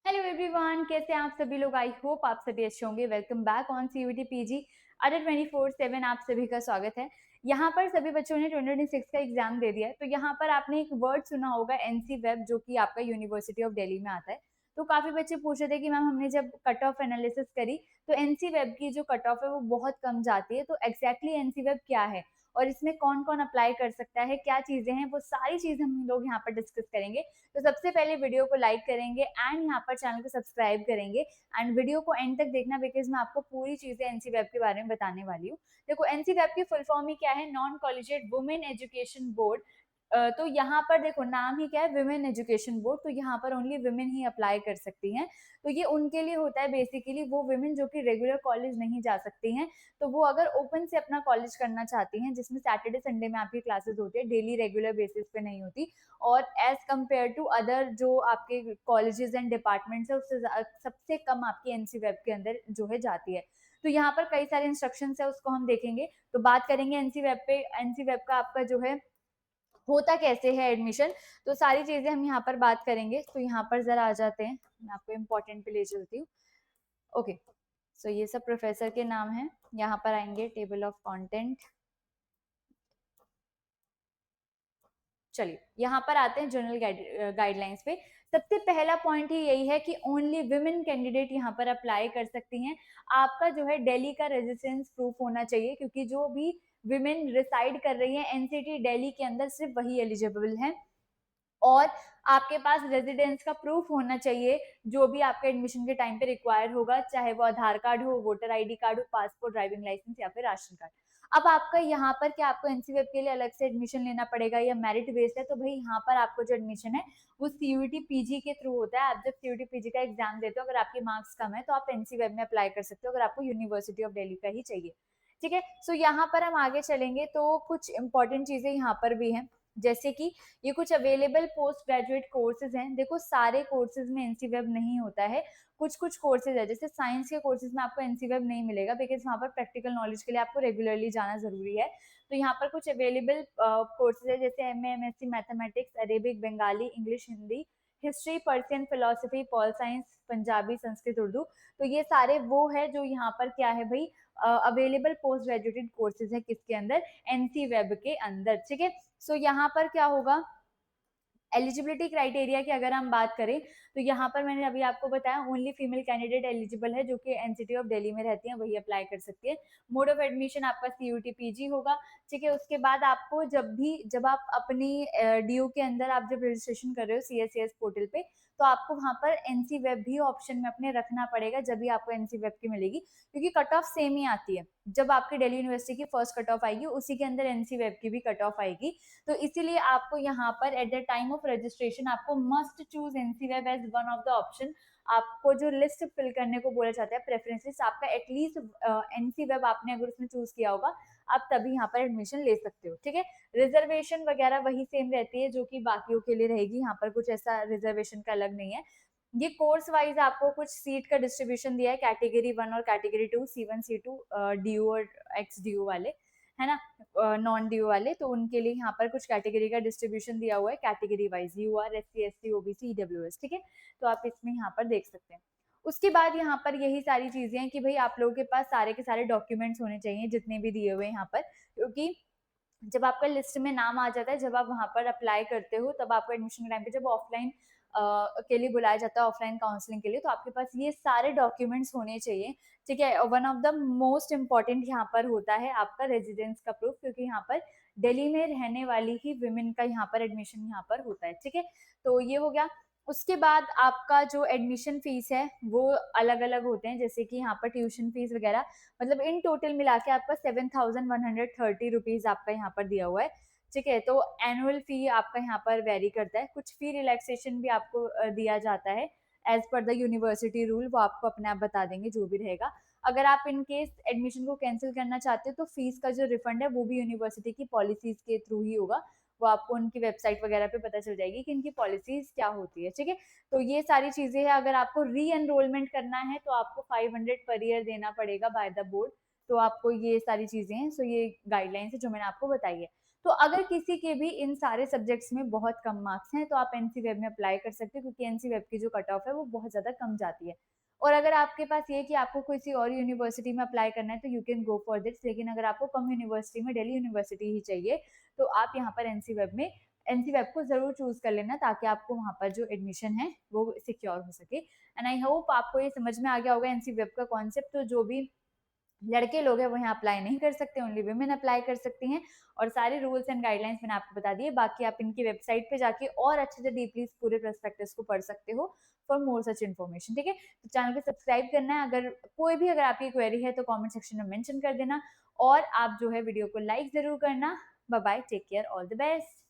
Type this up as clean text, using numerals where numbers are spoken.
Hello everyone, कैसे हैं आप सभी लोग। आई होप आप सभी अच्छे होंगे। Welcome back on CUT PG अडर 24/7। आप सभी का स्वागत है। यहाँ पर सभी बच्चों ने 2026 का एग्जाम दे दिया है। तो यहाँ पर आपने एक वर्ड सुना होगा एनसी वेब, जो कि आपका यूनिवर्सिटी ऑफ दिल्ली में आता है। तो काफी बच्चे पूछ रहे थे कि मैम हमने जब कट ऑफ एनालिसिस करी तो एनसी वेब की जो कट ऑफ है वो बहुत कम जाती है। तो एग्जैक्टली एनसी वेब क्या है और इसमें कौन कौन अप्लाई कर सकता है, क्या चीजें हैं, वो सारी चीजें हम लोग यहाँ पर डिस्कस करेंगे। तो सबसे पहले वीडियो को लाइक करेंगे एंड यहाँ पर चैनल को सब्सक्राइब करेंगे एंड वीडियो को एंड तक देखना, बिकॉज मैं आपको पूरी चीजें एनसी वेब के बारे में बताने वाली हूँ। देखो, एनसी वेब की फुल फॉर्म ही क्या है, non collegiate women education board. तो यहाँ पर देखो नाम ही क्या है, विमेन एजुकेशन बोर्ड। तो यहाँ पर ओनली विमेन ही अप्लाई कर सकती हैं। तो ये उनके लिए होता है, बेसिकली वो विमेन जो कि रेगुलर कॉलेज नहीं जा सकती हैं। तो वो अगर ओपन से अपना कॉलेज करना चाहती हैं, जिसमें सैटरडे संडे में आपकी क्लासेस होती है, डेली रेगुलर बेसिस पे नहीं होती, और एज कम्पेयर टू अदर जो आपके कॉलेजेस एंड डिपार्टमेंट्स है, उससे सबसे कम आपकी एनसी वेब के अंदर जो है जाती है। तो यहाँ पर कई सारे इंस्ट्रक्शन है, उसको हम देखेंगे। तो बात करेंगे एनसी वेब पे। एनसी वेब का आपका जो है होता कैसे है एडमिशन, तो सारी चीजें हम यहाँ पर बात करेंगे। तो यहाँ पर जरा आ जाते हैं, मैं आपको इम्पोर्टेंट पे ले चलती हूँ। ओके, सो ये सब प्रोफेसर के नाम है। यहाँ पर आएंगे टेबल ऑफ कंटेंट। चलिए यहाँ पर आते हैं जनरल गाइडलाइंस पे। सबसे पहला पॉइंट ही यही है कि ओनली विमेन कैंडिडेट यहाँ पर अप्लाई कर सकती हैं। आपका जो है दिल्ली का रेजिडेंस प्रूफ होना चाहिए, क्योंकि जो भी विमेन रिसाइड कर रही है एनसीटी दिल्ली के अंदर, सिर्फ वही एलिजिबल है। और आपके पास रेजिडेंस का प्रूफ होना चाहिए, जो भी आपके एडमिशन के टाइम पे रिक्वायर होगा, चाहे वो आधार कार्ड हो, वोटर आईडी कार्ड हो, पासपोर्ट, ड्राइविंग लाइसेंस या फिर राशन कार्ड। अब आपका यहाँ पर क्या आपको एनसी वेब के लिए अलग से एडमिशन लेना पड़ेगा या मेरिट बेस्ड है, तो भाई यहाँ पर आपको जो एडमिशन है वो सीयूटी पीजी के थ्रू होता है। आप जब सीयूटी पीजी का एग्जाम देते हो, अगर आपके मार्क्स कम है तो आप एनसी वेब में अप्लाई कर सकते हो, अगर आपको यूनिवर्सिटी ऑफ दिल्ली का ही चाहिए। ठीक है, सो यहाँ पर हम आगे चलेंगे तो कुछ इंपॉर्टेंट चीजें यहाँ पर भी हैं, जैसे कि ये कुछ अवेलेबल पोस्ट ग्रेजुएट कोर्सेज हैं। देखो, सारे कोर्सेज में एनसी वेब नहीं होता है, कुछ कुछ कोर्सेज है। जैसे साइंस के कोर्सेज में आपको एनसी वेब नहीं मिलेगा, बिकॉज वहाँ पर प्रैक्टिकल नॉलेज के लिए आपको रेगुलरली जाना जरूरी है। तो यहाँ पर कुछ अवेलेबल कोर्सेज है, जैसे MA, MSc mathematics, Arabic, Bengali, English, Hindi, history, Persian, philosophy, pol science, Punjabi, Sanskrit, Urdu. तो ये सारे वो है जो यहाँ पर क्या है भाई, अवेलेबल पोस्ट ग्रेजुएटेड कोर्सेज है किसके अंदर, एनसी वेब के अंदर। ठीक है, सो यहाँ पर क्या होगा, एलिजिबिलिटी क्राइटेरिया की अगर हम बात करें तो यहाँ पर मैंने अभी आपको बताया ओनली फीमेल कैंडिडेट एलिजिबल है, जो कि एनसीटी ऑफ दिल्ली में रहती है, वही अप्लाई कर सकती है। मोड ऑफ एडमिशन आपका सीयूटी पीजी होगा। ठीक है, उसके बाद आपको जब आप अपनी डीयू के अंदर आप जब रजिस्ट्रेशन कर रहे हो सीएससीएस पोर्टल पे, तो आपको वहां पर एनसी वेब भी ऑप्शन में अपने रखना पड़ेगा, जब भी आपको एनसी वेब की मिलेगी, क्योंकि कट ऑफ सेम ही आती है। जब आपकी दिल्ली यूनिवर्सिटी की फर्स्ट कट ऑफ आएगी, उसी के अंदर एनसी वेब की भी कट ऑफ आएगी। तो इसीलिए आपको यहाँ पर at the time of registration आपको must choose NC web as one of the option. आपको जो लिस्ट फिल करने को बोला जाता है, प्रेफरेंस लिस्ट, आपका एटलीस्ट एनसी वेब आपने अगर उसमें चूज किया होगा, आप तभी यहाँ पर एडमिशन ले सकते हो। ठीक है, रिजर्वेशन वगैरह वही सेम रहती है जो कि बाकियों के लिए रहेगी, यहाँ पर कुछ ऐसा रिजर्वेशन का अलग नहीं है। ये कोर्स वाइज आपको कुछ सीट का डिस्ट्रीब्यूशन दिया है, कैटेगरी 1 और कैटेगरी 2, C1 C2, डीयू और एक्स डीयू वाले, है ना, नॉन ड्यू वाले। तो उनके लिए यहाँ पर कुछ कैटेगरी का डिस्ट्रीब्यूशन दिया हुआ है, category wise UR, SC, ST, OBC, EWS. ठीक है, तो आप इसमें यहाँ पर देख सकते हैं। उसके बाद यहाँ पर यही सारी चीजें हैं कि भाई आप लोगों के पास सारे के सारे डॉक्यूमेंट्स होने चाहिए, जितने भी दिए हुए हैं यहाँ पर, क्योंकि जब आपका लिस्ट में नाम आ जाता है, जब आप वहां पर अप्लाई करते हो, तब आपको एडमिशन के टाइम पे जब ऑफलाइन के लिए बुलाया जाता है, ऑफलाइन काउंसलिंग के लिए, तो आपके पास ये सारे डॉक्यूमेंट्स होने चाहिए। ठीक है, one of the most important यहाँ पर होता है आपका रेजिडेंस का प्रूफ, क्योंकि यहाँ पर दिल्ली में रहने वाली ही विमेन का यहाँ पर एडमिशन यहाँ पर होता है। ठीक है, तो ये हो गया। उसके बाद आपका जो एडमिशन फीस है वो अलग अलग होते हैं, जैसे कि यहाँ पर ट्यूशन फीस वगैरह, मतलब इन टोटल मिला के आपका 7,130 आपका यहाँ पर दिया हुआ है। ठीक है, तो एनुअल फी आपका यहाँ पर वेरी करता है। कुछ फी रिलैक्सेशन भी आपको दिया जाता है as per the university rule, वो आपको अपने आप बता देंगे जो भी रहेगा। अगर आप इन केस एडमिशन को कैंसिल करना चाहते हो, तो फीस का जो रिफंड है वो भी यूनिवर्सिटी की पॉलिसीज के थ्रू ही होगा। वो आपको उनकी वेबसाइट वगैरह पे पता चल जाएगी कि इनकी पॉलिसीज क्या होती है। ठीक है, तो ये सारी चीजें हैं। अगर आपको री एनरोलमेंट करना है तो आपको 500 पर ईयर देना पड़ेगा बाय द बोर्ड। तो आपको ये सारी चीजें हैं, सो ये गाइडलाइंस है जो मैंने आपको बताई है। तो अगर किसी के भी इन सारे सब्जेक्ट्स में बहुत कम मार्क्स हैं तो आप एनसी वेब में अप्लाई कर सकते हो, क्योंकि एनसी वेब की जो कट ऑफ है वो बहुत ज़्यादा कम जाती है। और अगर आपके पास ये है कि आपको किसी और यूनिवर्सिटी में अप्लाई करना है तो you can go for this, लेकिन अगर आपको कम यूनिवर्सिटी में दिल्ली यूनिवर्सिटी ही चाहिए तो आप यहाँ पर एनसी वेब में एनसी वेब को ज़रूर चूज़ कर लेना, ताकि आपको वहाँ पर जो एडमिशन है वो सिक्योर हो सके। एंड आई होप आपको ये समझ में आ गया होगा एनसी वेब का कॉन्सेप्ट। तो जो भी लड़के लोग हैं वो यहाँ अप्लाई नहीं कर सकते, ओनली वुमेन अप्लाई कर सकती हैं, और सारे रूल्स एंड गाइडलाइंस मैंने आपको बता दिए। बाकी आप इनकी वेबसाइट पे जाके और अच्छे से डीपली इस पूरे प्रोस्पेक्टस को पढ़ सकते हो फॉर मोर सच इन्फॉर्मेशन, ठीक है? तो चैनल को सब्सक्राइब करना है। अगर आपकी क्वेरी है तो कमेंट सेक्शन में मेंशन कर देना, और आप जो है वीडियो को लाइक ज़रूर करना। Bye bye, take care, all the best.